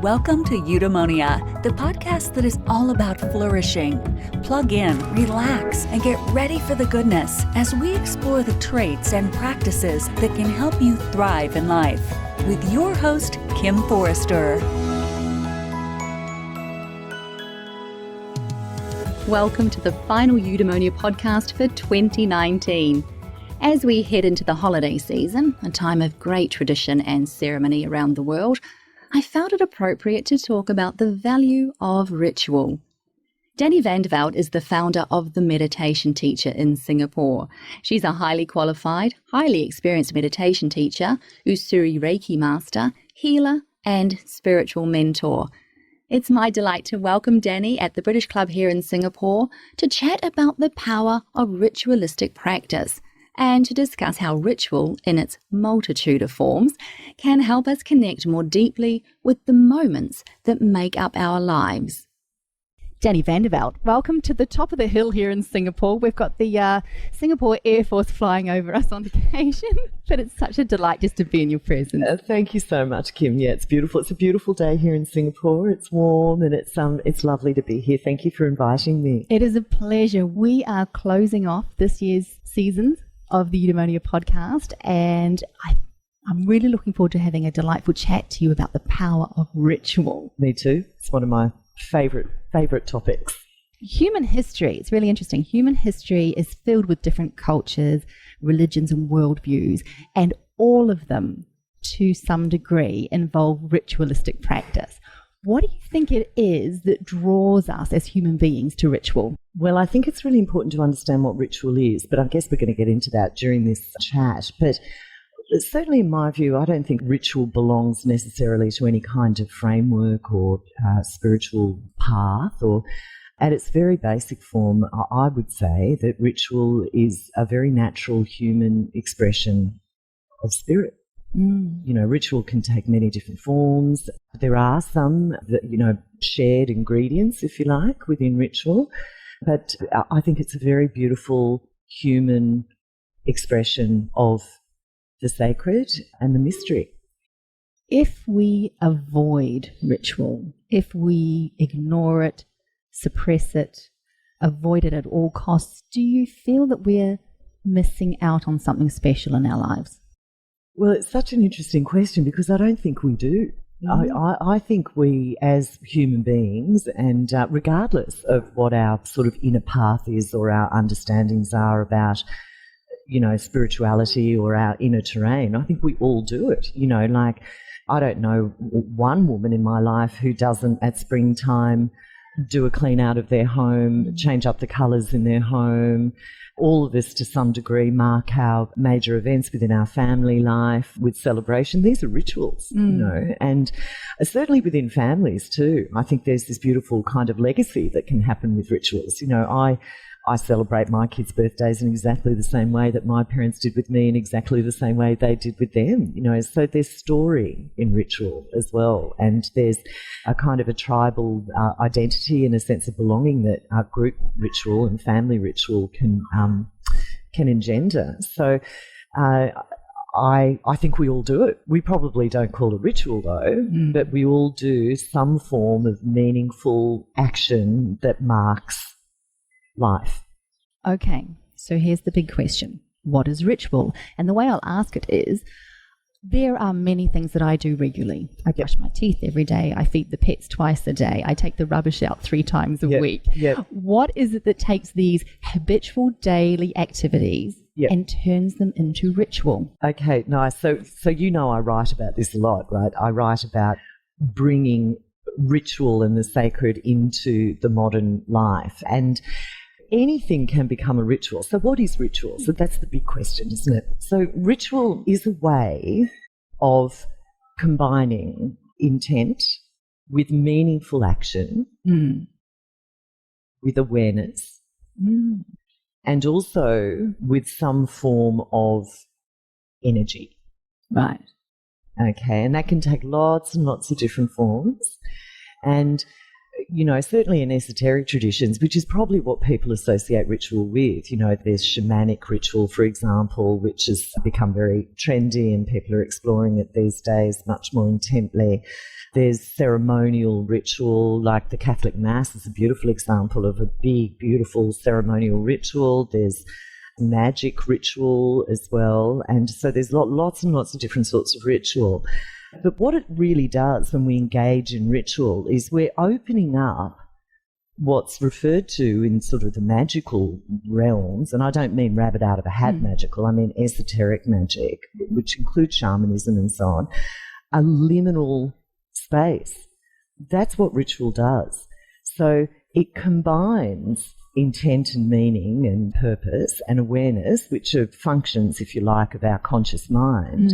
Welcome to Eudaemonia, the podcast that is all about flourishing. Plug in, relax, and get ready for the goodness as we explore the traits and practices that can help you thrive in life. With your host, Kim Forrester. Welcome to the final Eudaemonia podcast for 2019. As we head into the holiday season, a time of great tradition and ceremony around the world, I felt it appropriate to talk about the value of ritual. Dani Van de Velde is the founder of The Meditation Teacher in Singapore. She's a highly qualified, highly experienced meditation teacher, Usui Reiki Master, healer, and spiritual mentor. It's my delight to welcome Dani at the British Club here in Singapore to chat about the power of ritualistic practice and to discuss how ritual, in its multitude of forms, can help us connect more deeply with the moments that make up our lives. Dani Van de Velde, welcome to the top of the hill here in Singapore. We've got the Singapore Air Force flying over us on occasion, but it's such a delight just to be in your presence. Thank you so much, Kim. Yeah, it's beautiful. It's a beautiful day here in Singapore. It's warm and it's lovely to be here. Thank you for inviting me. It is a pleasure. We are closing off this year's seasons of the Eudaemonia podcast, and I'm really looking forward to having a delightful chat to you about the power of ritual. Me too. It's one of my favorite topics. Human history, it's really interesting. Human history is filled with different cultures, religions and worldviews, and all of them, to some degree, involve ritualistic practice. What do you think it is that draws us as human beings to ritual? Well, I think it's really important to understand what ritual is, but I guess we're going to get into that during this chat. But certainly in my view, I don't think ritual belongs necessarily to any kind of framework or spiritual path, or at its very basic form, I would say that ritual is a very natural human expression of spirit. You know, ritual can take many different forms. There are some, shared ingredients, if you like, within ritual. But I think it's a very beautiful human expression of the sacred and the mystery. If we avoid ritual, if we ignore it, suppress it, avoid it at all costs, do you feel that we're missing out on something special in our lives? Well, it's such an interesting question because I don't think we do. I think we as human beings, and regardless of what our sort of inner path is or our understandings are about, spirituality or our inner terrain, I think we all do it. I don't know one woman in my life who doesn't at springtime do a clean out of their home, change up the colours in their home. All of us, to some degree, mark our major events within our family life with celebration. These are rituals, and certainly within families too. I think there's this beautiful kind of legacy that can happen with rituals. I celebrate my kids' birthdays in exactly the same way that my parents did with me, in exactly the same way they did with them. So there's story in ritual as well, and there's a kind of a tribal identity and a sense of belonging that group ritual and family ritual can engender. So I think we all do it. We probably don't call it ritual though, but we all do some form of meaningful action that marks life. Okay, so here's the big question. What is ritual? And the way I'll ask it is, there are many things that I do regularly. I brush my teeth every day. I feed the pets twice a day. I take the rubbish out 3 times a week. What is it that takes these habitual daily activities and turns them into ritual? Okay, nice. So I write about this a lot, right? I write about bringing ritual and the sacred into the modern life. And anything can become a ritual. So what is ritual? So that's the big question, isn't it? So ritual is a way of combining intent with meaningful action, with awareness, and also with some form of energy. Right. Okay, and that can take lots and lots of different forms. And certainly in esoteric traditions, which is probably what people associate ritual with. There's shamanic ritual, for example, which has become very trendy and people are exploring it these days much more intently. There's ceremonial ritual, like the Catholic Mass is a beautiful example of a big, beautiful ceremonial ritual. There's magic ritual as well. And so there's lots and lots of different sorts of ritual. But what it really does when we engage in ritual is we're opening up what's referred to in sort of the magical realms, and I don't mean rabbit out of a hat magical, I mean esoteric magic, which includes shamanism and so on, a liminal space. That's what ritual does. So it combines intent and meaning and purpose and awareness, which are functions, if you like, of our conscious mind,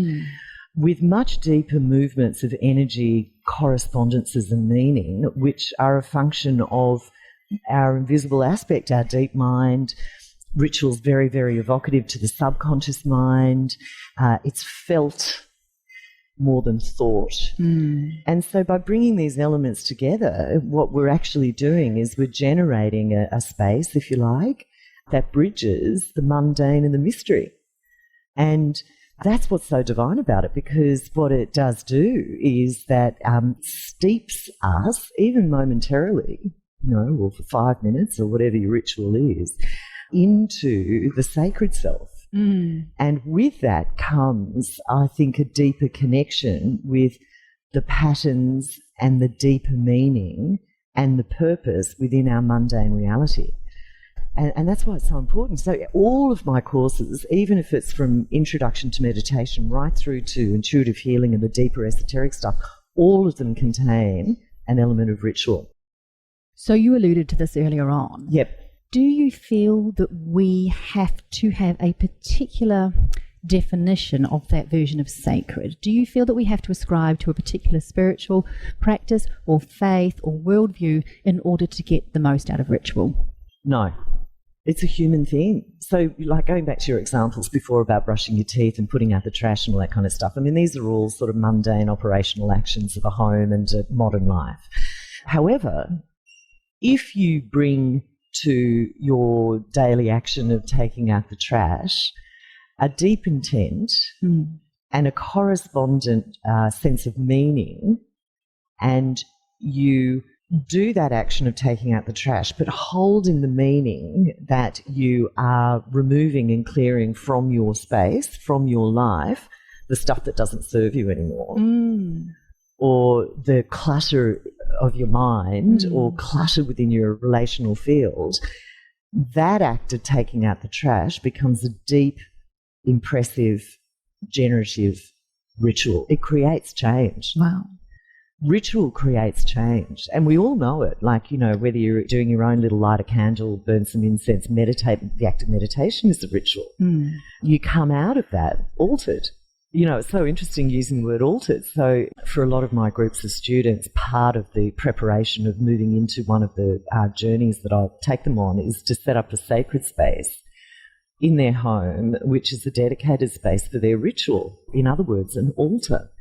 with much deeper movements of energy, correspondences and meaning, which are a function of our invisible aspect, our deep mind. Ritual's very, very evocative to the subconscious mind. It's felt more than thought. And so by bringing these elements together, what we're actually doing is we're generating a space, if you like, that bridges the mundane and the mystery. And that's what's so divine about it, because what it does do is that steeps us, even momentarily, or for 5 minutes or whatever your ritual is, into the sacred self. And with that comes, I think, a deeper connection with the patterns and the deeper meaning and the purpose within our mundane reality. And that's why it's so important. So all of my courses, even if it's from introduction to meditation right through to intuitive healing and the deeper esoteric stuff, all of them contain an element of ritual. So you alluded to this earlier on. Yep. Do you feel that we have to have a particular definition of that version of sacred? Do you feel that we have to ascribe to a particular spiritual practice or faith or worldview in order to get the most out of ritual? No. It's a human thing. So, like going back to your examples before about brushing your teeth and putting out the trash and all that kind of stuff, I mean, these are all sort of mundane operational actions of a home and a modern life. However, if you bring to your daily action of taking out the trash a deep intent and a correspondent sense of meaning, and you do that action of taking out the trash, but hold in the meaning that you are removing and clearing from your space, from your life, the stuff that doesn't serve you anymore, or the clutter of your mind or clutter within your relational field. That act of taking out the trash becomes a deep, impressive, generative ritual. It creates change. Wow. Ritual creates change, and we all know it. Like, whether you're doing your own little light a candle, burn some incense, meditate, the act of meditation is a ritual. You come out of that altered. It's so interesting using the word altered. So for a lot of my groups of students, part of the preparation of moving into one of the journeys that I'll take them on is to set up a sacred space in their home, which is a dedicated space for their ritual. In other words, an altar.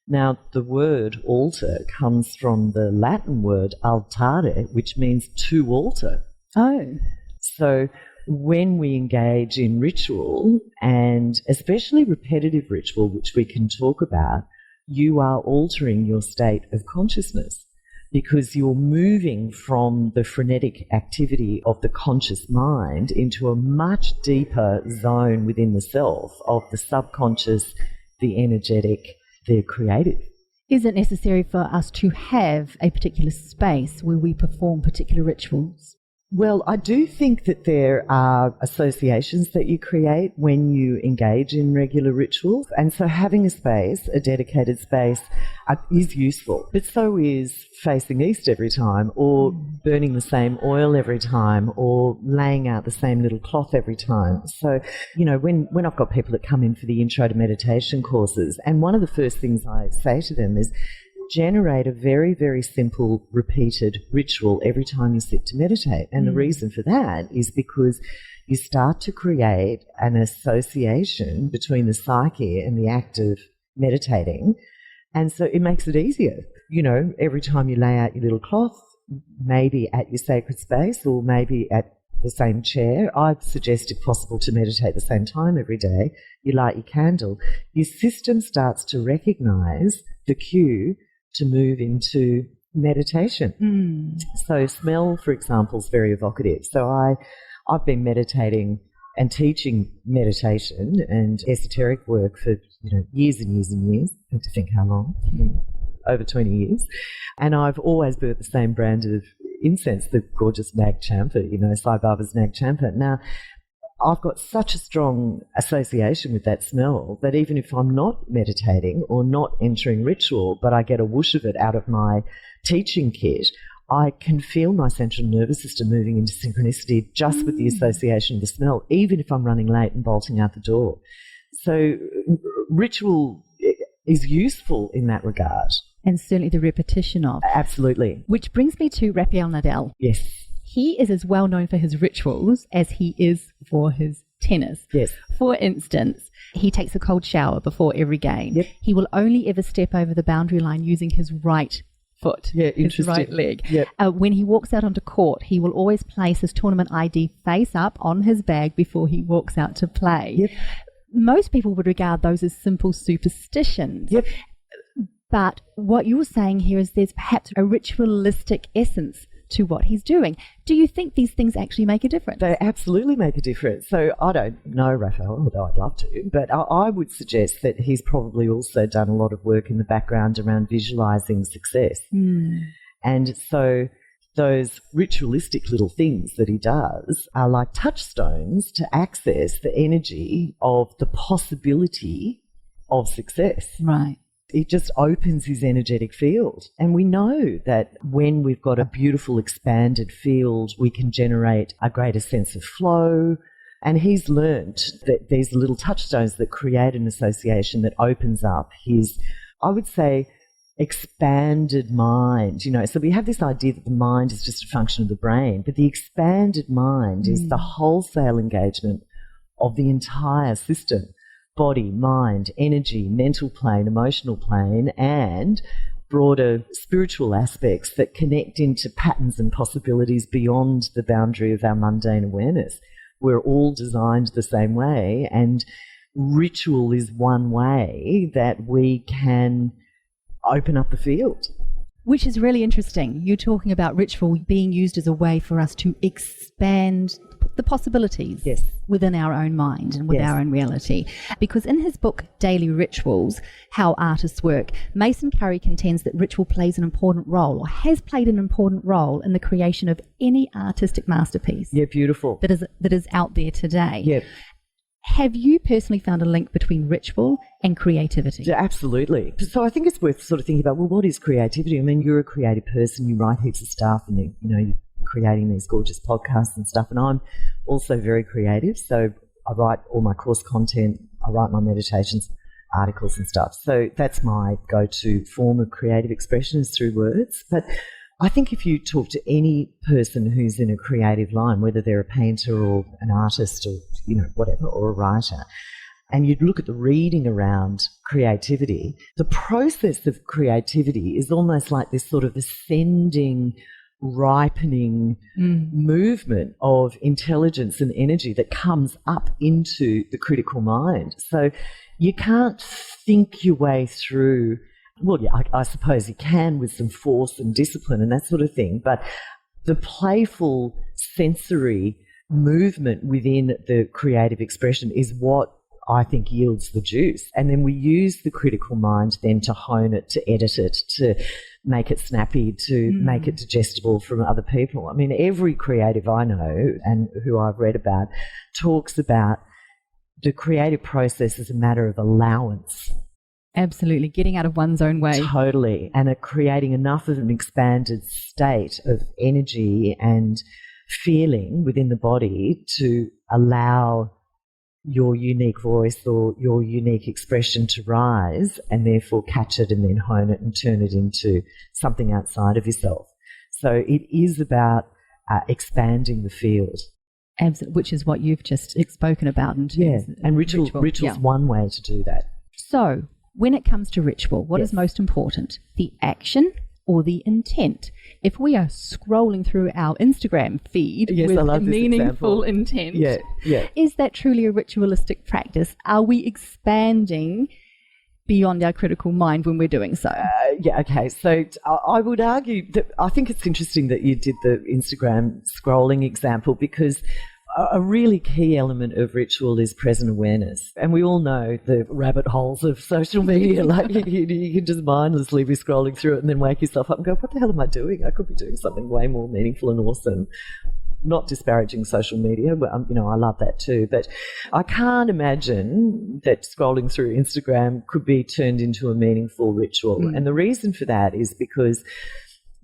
Now, the word altar comes from the Latin word altare, which means to altar. Oh. So when we engage in ritual, and especially repetitive ritual, which we can talk about, you are altering your state of consciousness, because you're moving from the frenetic activity of the conscious mind into a much deeper zone within the self of the subconscious, the energetic, the creative. Is it necessary for us to have a particular space where we perform particular rituals? Well, I do think that there are associations that you create when you engage in regular rituals. And so having a space, a dedicated space, is useful. But so is facing east every time, or burning the same oil every time, or laying out the same little cloth every time. So, when I've got people that come in for the intro to meditation courses, and one of the first things I say to them is, generate a very, very simple repeated ritual every time you sit to meditate. And the reason for that is because you start to create an association between the psyche and the act of meditating. And so it makes it easier. Every time you lay out your little cloth, maybe at your sacred space or maybe at the same chair. I'd suggest, if possible, to meditate at the same time every day. You light your candle. Your system starts to recognize the cue to move into meditation. So smell, for example, is very evocative. So I've been meditating and teaching meditation and esoteric work for years and years and years. I have to think how long. Over 20 years. And I've always burnt the same brand of incense, the gorgeous Nag Champa, Sai Baba's Nag Champa. Now, I've got such a strong association with that smell that even if I'm not meditating or not entering ritual, but I get a whoosh of it out of my teaching kit, I can feel my central nervous system moving into synchronicity just with the association of the smell, even if I'm running late and bolting out the door. So ritual is useful in that regard. And certainly the repetition of. Absolutely. Which brings me to Rafael Nadal. Yes. He is as well known for his rituals as he is for his tennis. Yes. For instance, he takes a cold shower before every game. Yep. He will only ever step over the boundary line using his right foot, his right leg. Yep. When he walks out onto court, he will always place his tournament ID face up on his bag before he walks out to play. Yep. Most people would regard those as simple superstitions. Yep. But what you're saying here is there's perhaps a ritualistic essence to what he's doing. Do you think these things actually make a difference? They absolutely make a difference. So I don't know Raphael, although I'd love to, but I would suggest that he's probably also done a lot of work in the background around visualizing success. And so those ritualistic little things that he does are like touchstones to access the energy of the possibility of success. Right. It just opens his energetic field. And we know that when we've got a beautiful expanded field, we can generate a greater sense of flow. And he's learnt that there's little touchstones that create an association that opens up his, I would say, expanded mind. So we have this idea that the mind is just a function of the brain, but the expanded mind is the wholesale engagement of the entire system. Body, mind, energy, mental plane, emotional plane, and broader spiritual aspects that connect into patterns and possibilities beyond the boundary of our mundane awareness. We're all designed the same way, and ritual is one way that we can open up the field. Which is really interesting. You're talking about ritual being used as a way for us to expand the possibilities within our own mind and with our own reality. Because in his book, Daily Rituals, How Artists Work, Mason Curry contends that ritual plays an important role, or has played an important role, in the creation of any artistic masterpiece. Yeah, beautiful. That is out there today. Yeah. Have you personally found a link between ritual and creativity? Yeah, absolutely. So I think it's worth sort of thinking about, well, what is creativity? I mean, you're a creative person, you write heaps of stuff, and you're creating these gorgeous podcasts and stuff, and I'm also very creative. So I write all my course content, I write my meditations, articles and stuff. So that's my go-to form of creative expression, is through words. But I think if you talk to any person who's in a creative line, whether they're a painter or an artist or whatever, or a writer, and you'd look at the reading around creativity, the process of creativity is almost like this sort of ascending, ripening movement of intelligence and energy that comes up into the critical mind. So you can't think your way through. Well, yeah, I suppose you can with some force and discipline and that sort of thing, but the playful sensory movement within the creative expression is what I think yields the juice. And then we use the critical mind then to hone it, to edit it, to make it snappy, to make it digestible from other people. I mean, every creative I know and who I've read about talks about the creative process as a matter of allowance. Absolutely, getting out of one's own way. Totally, and creating enough of an expanded state of energy and feeling within the body to allow your unique voice or your unique expression to rise, and therefore catch it and then hone it and turn it into something outside of yourself. So it is about expanding the field. Absolutely, which is what you've just spoken about. And ritual's one way to do that. So when it comes to ritual, what is most important? The action or the intent. If we are scrolling through our Instagram feed with a meaningful intent, is that truly a ritualistic practice? Are we expanding beyond our critical mind when we're doing so? Okay. So I would argue that I think it's interesting that you did the Instagram scrolling example, because a really key element of ritual is present awareness. And we all know the rabbit holes of social media. Like you can just mindlessly be scrolling through it and then wake yourself up and go, what the hell am I doing? I could be doing something way more meaningful and awesome. Not disparaging social media, but I love that too. But I can't imagine that scrolling through Instagram could be turned into a meaningful ritual. And the reason for that is because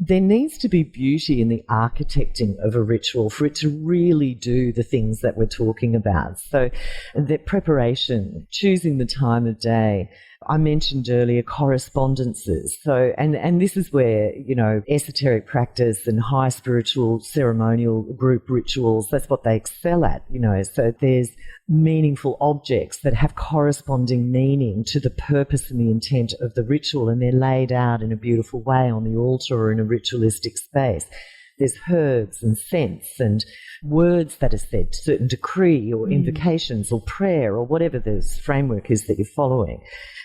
there needs to be beauty in the architecting of a ritual for it to really do the things that we're talking about. So the preparation, choosing the time of day. I mentioned earlier correspondences. So, and this is where, esoteric practice and high spiritual ceremonial group rituals, that's what they excel at, So there's meaningful objects that have corresponding meaning to the purpose and the intent of the ritual, and they're laid out in a beautiful way on the altar or in a ritualistic space. There's herbs and scents and words that are said, certain decree or invocations or prayer or whatever this framework is that you're following.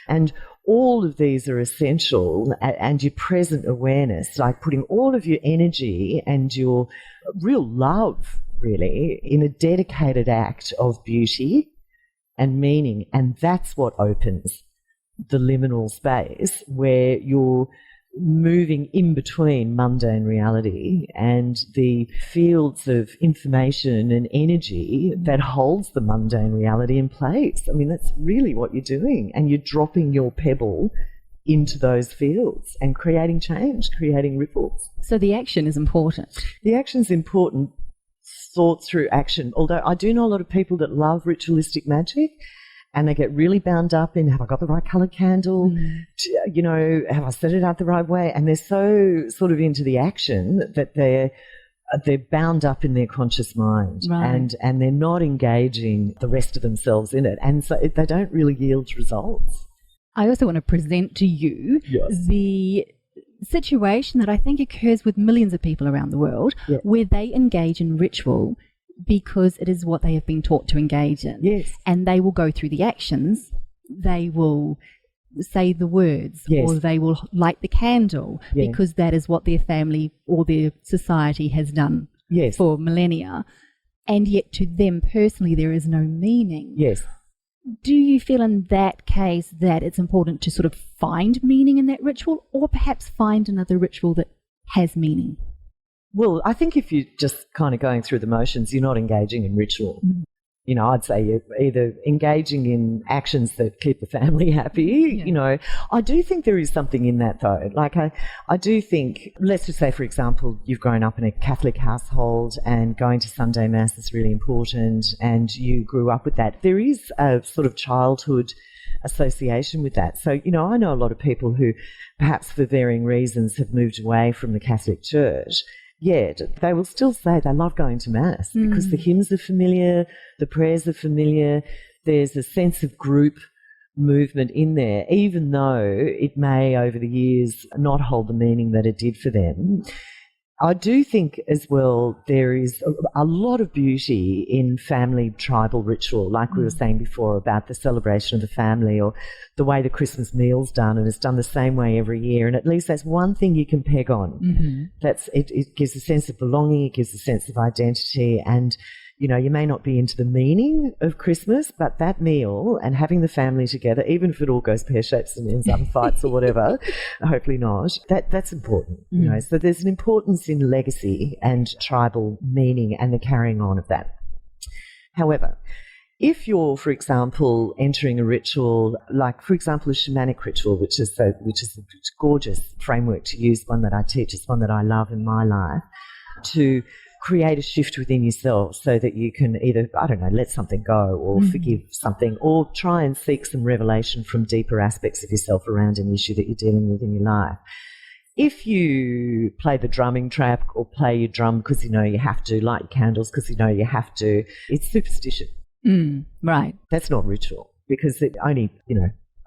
And all of these are essential, and your present awareness, like putting all of your energy and your real love, really, in a dedicated act of beauty and meaning. And that's what opens the liminal space where you're moving in between mundane reality and the fields of information and energy that holds the mundane reality in place. I mean, that's really what you're doing. And you're dropping your pebble into those fields and creating change, creating ripples. So the action is important. The action's important, thought through action. Although I do know a lot of people that love ritualistic magic, and they get really bound up in, have I got the right coloured candle? Have I set it out the right way? And they're so sort of into the action that they're bound up in their conscious mind, and they're not engaging the rest of themselves in it. And so they don't really yield results. I also want to present to you the situation that I think occurs with millions of people around the world, where they engage in ritual because it is what they have been taught to engage in. Yes. And they will go through the actions, they will say the words, or they will light the candle because that is what their family or their society has done for millennia. And yet to them personally there is no meaning. Yes. Do you feel in that case that it's important to sort of find meaning in that ritual, or perhaps find another ritual that has meaning? Well, I think if you're just kind of going through the motions, you're not engaging in ritual. I'd say you're either engaging in actions that keep the family happy. I do think there is something in that, though. Like I do think, let's just say, for example, you've grown up in a Catholic household and going to Sunday Mass is really important, and you grew up with that. There is a sort of childhood association with that. So, I know a lot of people who perhaps for varying reasons have moved away from the Catholic Church. Yet they will still say they love going to Mass because the hymns are familiar, the prayers are familiar, there's a sense of group movement in there, even though it may over the years not hold the meaning that it did for them. I do think as well there is a lot of beauty in family tribal ritual, like we were saying before about the celebration of the family, or the way the Christmas meal's done, and it's done the same way every year. And at least that's one thing you can peg on. It gives a sense of belonging, it gives a sense of identity, and you may not be into the meaning of Christmas, but that meal and having the family together, even if it all goes pear-shaped and ends up in fights or whatever, hopefully not, that's important. So there's an importance in legacy and tribal meaning and the carrying on of that. However, if you're, for example, entering a ritual, like, for example, a shamanic ritual, which is a gorgeous framework to use, one that I teach, it's one that I love in my life, to create a shift within yourself so that you can either, let something go or forgive something, or try and seek some revelation from deeper aspects of yourself around an issue that you're dealing with in your life. If you play the drumming trap or play your drum because you have to, light candles because you have to, it's superstition. Right. That's not ritual, because it only,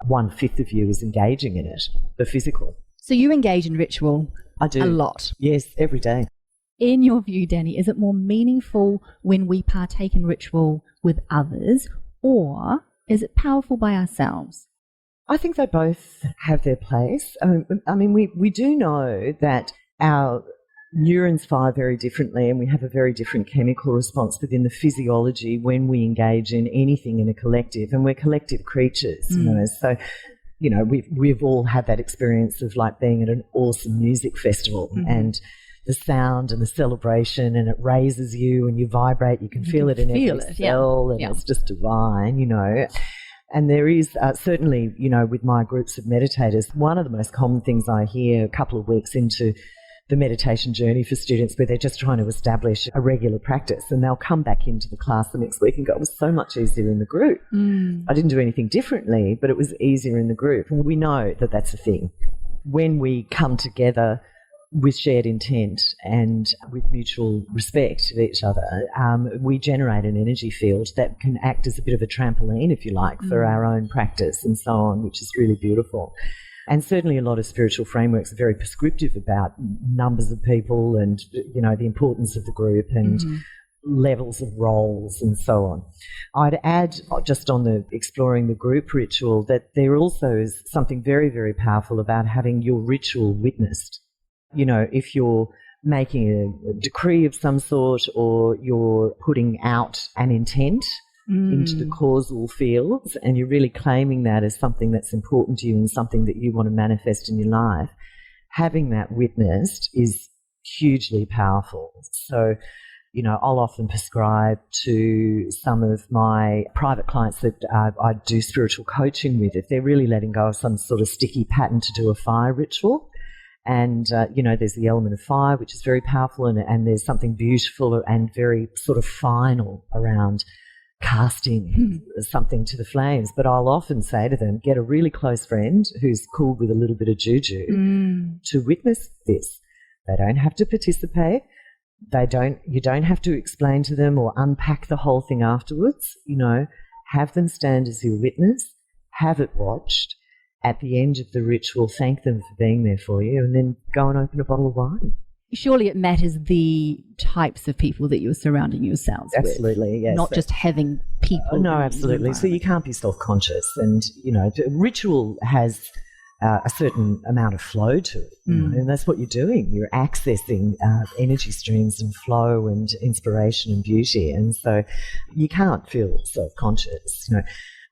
1/5 of you is engaging in it, the physical. So you engage in ritual I do. a lot. Yes, every day. In your view, Dani, is it more meaningful when we partake in ritual with others, or is it powerful by ourselves? I think they both have their place. I mean, we do know that our neurons fire very differently, and we have a very different chemical response within the physiology when we engage in anything in a collective, and we're collective creatures, you know. So, you know, we've all had that experience of like being at an awesome music festival and the sound and the celebration, and it raises you and you vibrate. You can feel it in every cell, and it's just divine, you know. And there is certainly, you know, with my groups of meditators, one of the most common things I hear a couple of weeks into the meditation journey for students where they're just trying to establish a regular practice, and they'll come back into the class the next week and go, it was so much easier in the group. I didn't do anything differently, but it was easier in the group. And we know that that's a thing. When we come together with shared intent and with mutual respect of each other, we generate an energy field that can act as a bit of a trampoline, if you like, for our own practice and so on, which is really beautiful. And certainly a lot of spiritual frameworks are very prescriptive about numbers of people and, you know, the importance of the group and levels of roles and so on. I'd add, just on the exploring the group ritual, that there also is something very, very powerful about having your ritual witnessed. You know, if you're making a decree of some sort, or you're putting out an intent into the causal fields, and you're really claiming that as something that's important to you and something that you want to manifest in your life, having that witnessed is hugely powerful. So, you know, I'll often prescribe to some of my private clients that I do spiritual coaching with, if they're really letting go of some sort of sticky pattern, to do a fire ritual. And, you know, there's the element of fire, which is very powerful, and there's something beautiful and very sort of final around casting something to the flames. But I'll often say to them, get a really close friend who's cool with a little bit of juju to witness this. They don't have to participate. You don't have to explain to them or unpack the whole thing afterwards. You know, have them stand as your witness, have it watched. At the end of the ritual, thank them for being there for you, and then go and open a bottle of wine. Surely it matters the types of people that you're surrounding yourselves with. Absolutely, yes. Not just having people. No, absolutely. So you can't be self-conscious, and, you know, ritual has a certain amount of flow to it, you know, and that's what you're doing. You're accessing energy streams and flow and inspiration and beauty, and so you can't feel self-conscious, you know.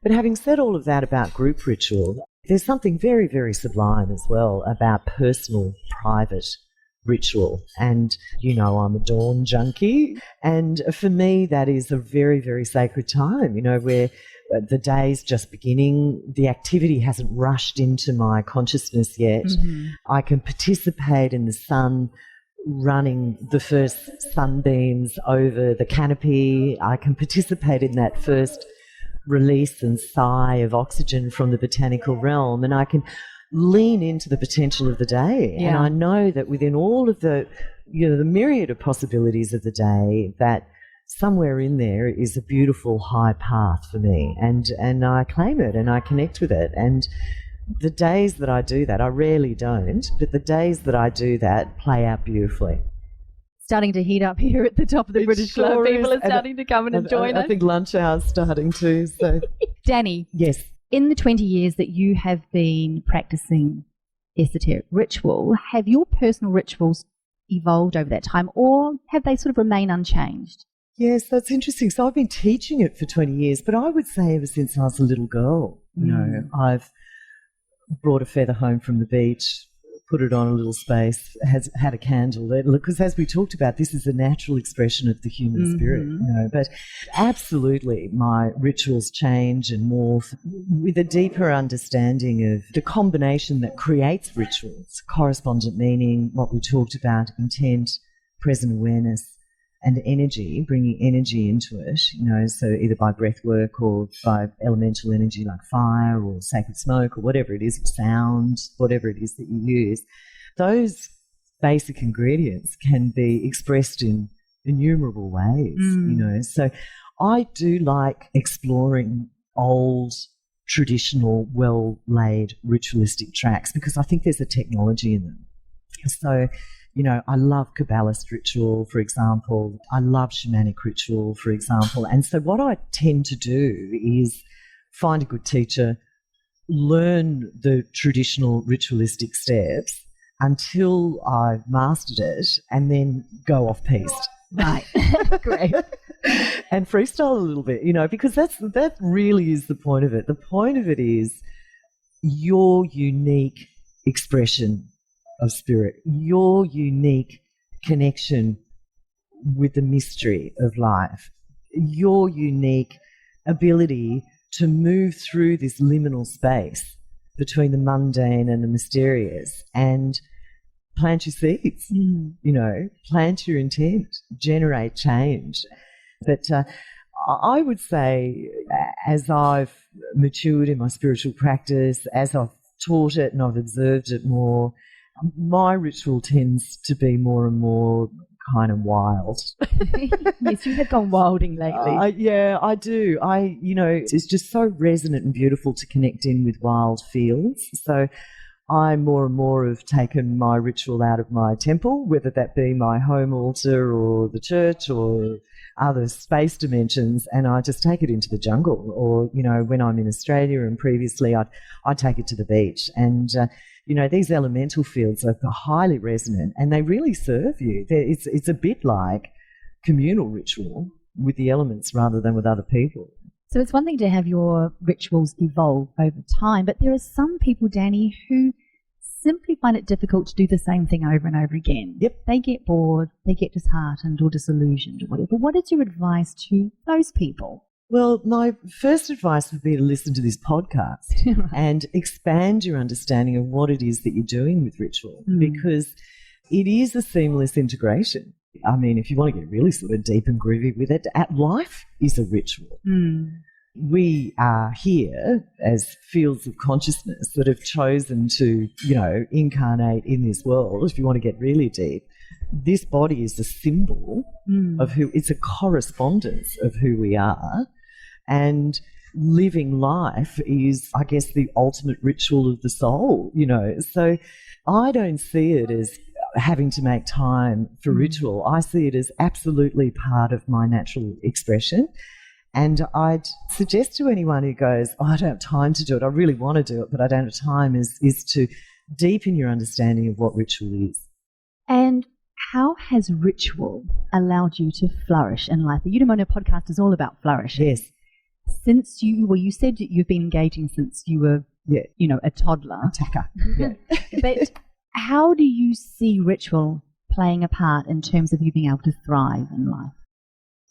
But having said all of that about group ritual, there's something very, very sublime as well about personal, private ritual. And, you know, I'm a dawn junkie. And for me, that is a very, very sacred time, you know, where the day's just beginning. The activity hasn't rushed into my consciousness yet. I can participate in the sun running the first sunbeams over the canopy. I can participate in that first release and sigh of oxygen from the botanical realm, and I can lean into the potential of the day. And I know that within all of the, you know, the myriad of possibilities of the day, that somewhere in there is a beautiful high path for me, and I claim it and I connect with it. And the days that I do that, I rarely don't, but the days that I do that play out beautifully. Starting to heat up here at the top of the British Club. People are starting to come and join us. I think lunch hour's starting too. So, Dani. Yes. In the 20 years that you have been practicing esoteric ritual, have your personal rituals evolved over that time, or have they sort of remained unchanged? Yes, that's interesting. So I've been teaching it for 20 years, but I would say ever since I was a little girl, you know, I've brought a feather home from the beach, put it on a little space, has had a candle. Because as we talked about, this is a natural expression of the human spirit, you know. But absolutely, my rituals change and morph with a deeper understanding of the combination that creates rituals: correspondent meaning, what we talked about, intent, present awareness, and energy, bringing energy into it, you know, so either by breath work or by elemental energy like fire or sacred smoke or whatever it is, sound, whatever it is that you use. Those basic ingredients can be expressed in innumerable ways, you know. So I do like exploring old traditional, well-laid ritualistic tracks because I think there's a technology in them. So, I love Kabbalist ritual, for example. I love shamanic ritual, for example. And so what I tend to do is find a good teacher, learn the traditional ritualistic steps until I've mastered it, and then go off-piste. Right. Great. And freestyle a little bit, because that really is the point of it. The point of it is your unique expression of spirit, your unique connection with the mystery of life, your unique ability to move through this liminal space between the mundane and the mysterious and plant your seeds, plant your intent, generate change. But I would say as I've matured in my spiritual practice, as I've taught it and I've observed it more, my ritual tends to be more and more kind of wild. Yes, you have gone wilding lately. Yeah, I do. It's just so resonant and beautiful to connect in with wild fields. So I more and more have taken my ritual out of my temple, whether that be my home altar or the church or other space dimensions, and I just take it into the jungle. Or, when I'm in Australia and previously I'd take it to the beach. And, these elemental fields are highly resonant and they really serve you. It's a bit like communal ritual with the elements rather than with other people. So it's one thing to have your rituals evolve over time, but there are some people, Dani, who simply find it difficult to do the same thing over and over again. Yep. They get bored, they get disheartened or disillusioned or whatever. What is your advice to those people? Well, my first advice would be to listen to this podcast and expand your understanding of what it is that you're doing with ritual, because it is a seamless integration. I mean, if you want to get really sort of deep and groovy with it, life is a ritual. We are here as fields of consciousness that have chosen to, incarnate in this world. If you want to get really deep, this body is a symbol of it's a correspondence of who we are. And living life is, I guess, the ultimate ritual of the soul, So I don't see it as having to make time for ritual. I see it as absolutely part of my natural expression. And I'd suggest to anyone who goes, I don't have time to do it, I really want to do it, but I don't have time, is to deepen your understanding of what ritual is. And how has ritual allowed you to flourish in life? The Eudaemonia podcast is all about flourishing. Yes. Since you said that you've been engaging since you were, a toddler. A tacker. Yeah. But how do you see ritual playing a part in terms of you being able to thrive in life?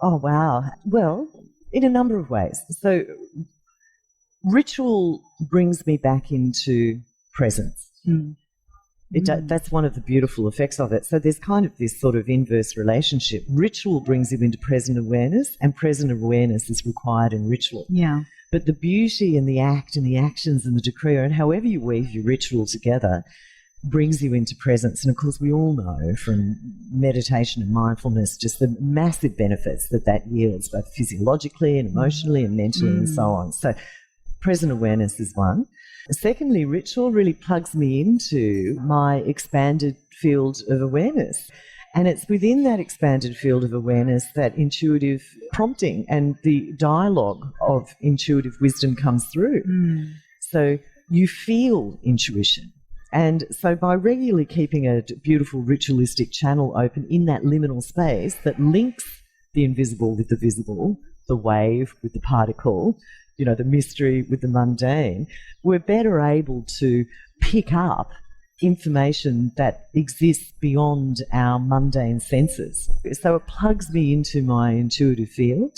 Oh, wow. Well, in a number of ways. So ritual brings me back into presence. That's one of the beautiful effects of it. So there's kind of this sort of inverse relationship. Ritual brings you into present awareness, and present awareness is required in ritual. Yeah. But the beauty in the act and the actions and the decree, and however you weave your ritual together, brings you into presence. And of course, we all know from meditation and mindfulness just the massive benefits that yields, both physiologically and emotionally and mentally and so on. So present awareness is one. Secondly, ritual really plugs me into my expanded field of awareness. And it's within that expanded field of awareness that intuitive prompting and the dialogue of intuitive wisdom comes through. So you feel intuition. And so by regularly keeping a beautiful ritualistic channel open in that liminal space that links the invisible with the visible, the wave with the particle, the mystery with the mundane, we're better able to pick up information that exists beyond our mundane senses. So it plugs me into my intuitive field.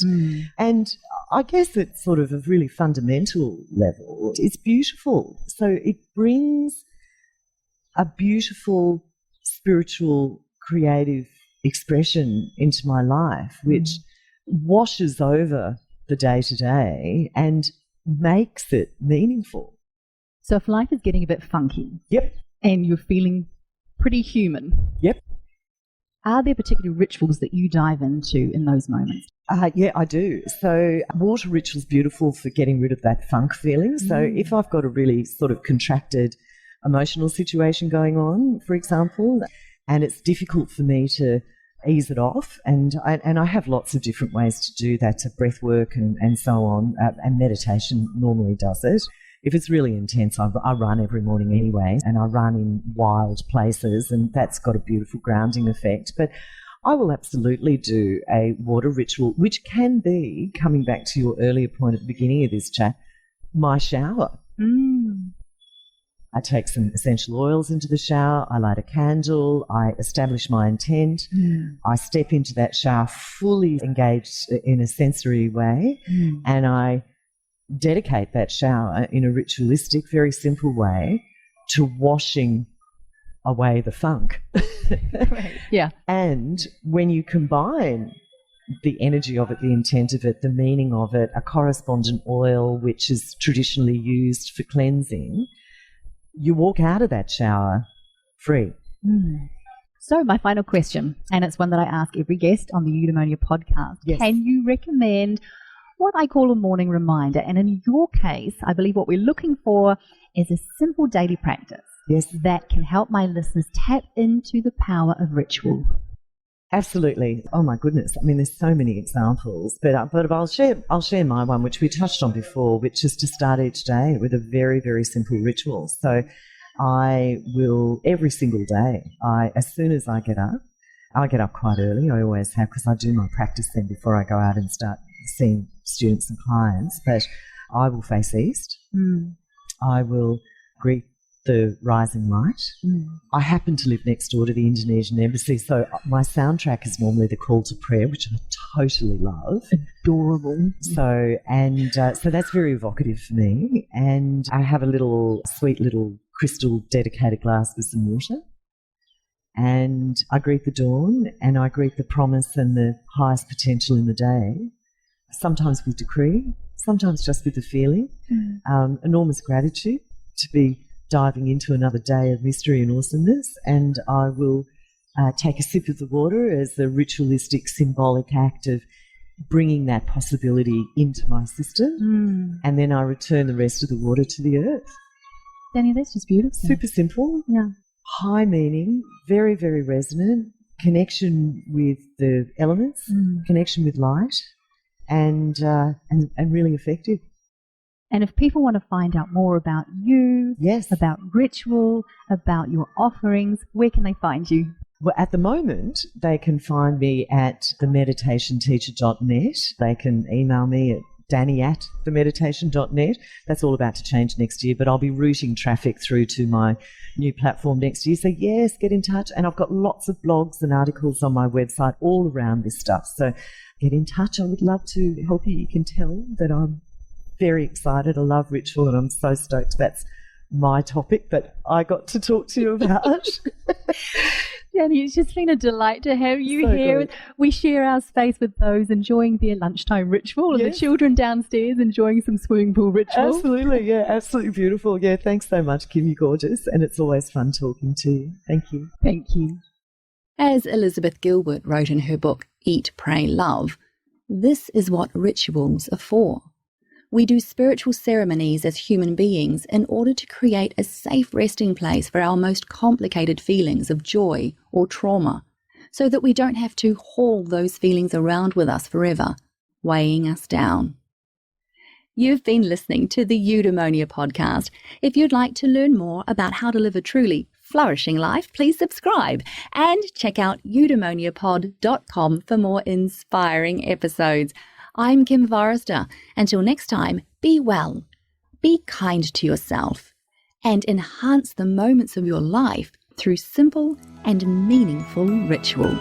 And I guess at sort of a really fundamental level, it's beautiful. So it brings a beautiful spiritual creative expression into my life, which washes over the day-to-day and makes it meaningful. So if life is getting a bit funky, yep, and you're feeling pretty human, yep, are there particular rituals that you dive into in those moments? Yeah, I do. So water ritual's beautiful for getting rid of that funk feeling. So if I've got a really sort of contracted emotional situation going on, for example, and it's difficult for me to ease it off, and I have lots of different ways to do that, to breath work and so on, and meditation normally does it. If it's really intense, I run every morning anyway, and I run in wild places, and that's got a beautiful grounding effect. But I will absolutely do a water ritual, which can be, coming back to your earlier point at the beginning of this chat, my shower. I take some essential oils into the shower, I light a candle, I establish my intent, I step into that shower fully engaged in a sensory way, and I dedicate that shower in a ritualistic, very simple way to washing away the funk. Right. Yeah. And when you combine the energy of it, the intent of it, the meaning of it, a correspondent oil which is traditionally used for cleansing, you walk out of that shower free. So my final question, and it's one that I ask every guest on the Eudaemonia podcast. Yes. Can you recommend what I call a morning reminder? And in your case, I believe what we're looking for is a simple daily practice that can help my listeners tap into the power of ritual. Absolutely. Oh my goodness. I mean, there's so many examples, but I'll share my one, which we touched on before, which is to start each day with a very, very simple ritual. So I will, every single day, as soon as I get up quite early. I always have, because I do my practice then before I go out and start seeing students and clients. But I will face east. I will greet the rising light. I happen to live next door to the Indonesian embassy, so my soundtrack is normally the call to prayer, which I totally love. Adorable. So that's very evocative for me. And I have a sweet little crystal dedicated glass with some water. And I greet the dawn, and I greet the promise and the highest potential in the day, sometimes with decree, sometimes just with the feeling. Enormous gratitude to be diving into another day of mystery and awesomeness, and I will take a sip of the water as a ritualistic, symbolic act of bringing that possibility into my system, and then I return the rest of the water to the earth. Dani, that's just beautiful. Super simple, high meaning, very, very resonant, connection with the elements, connection with light, and really effective. And if people want to find out more about you, about ritual, about your offerings, where can they find you? Well, at the moment, they can find me at themeditationteacher.net. They can email me at dani@themeditation.net. That's all about to change next year, but I'll be routing traffic through to my new platform next year. So yes, get in touch. And I've got lots of blogs and articles on my website all around this stuff. So get in touch. I would love to help you. You can tell that I'm very excited. I love ritual, and I'm so stoked that's my topic that I got to talk to you about. Dani, it's just been a delight to have you here. Good. We share our space with those enjoying their lunchtime ritual, and the children downstairs enjoying some swimming pool ritual. Absolutely, yeah, absolutely beautiful. Yeah, thanks so much, Kim. You're gorgeous, and it's always fun talking to you. Thank you. Thank you. As Elizabeth Gilbert wrote in her book, Eat, Pray, Love, this is what rituals are for. We do spiritual ceremonies as human beings in order to create a safe resting place for our most complicated feelings of joy or trauma, so that we don't have to haul those feelings around with us forever, weighing us down. You've been listening to the Eudaemonia podcast. If you'd like to learn more about how to live a truly flourishing life, please subscribe and check out eudaemoniapod.com for more inspiring episodes. I'm Kim Forrester. Until next time, be well, be kind to yourself, and enhance the moments of your life through simple and meaningful ritual.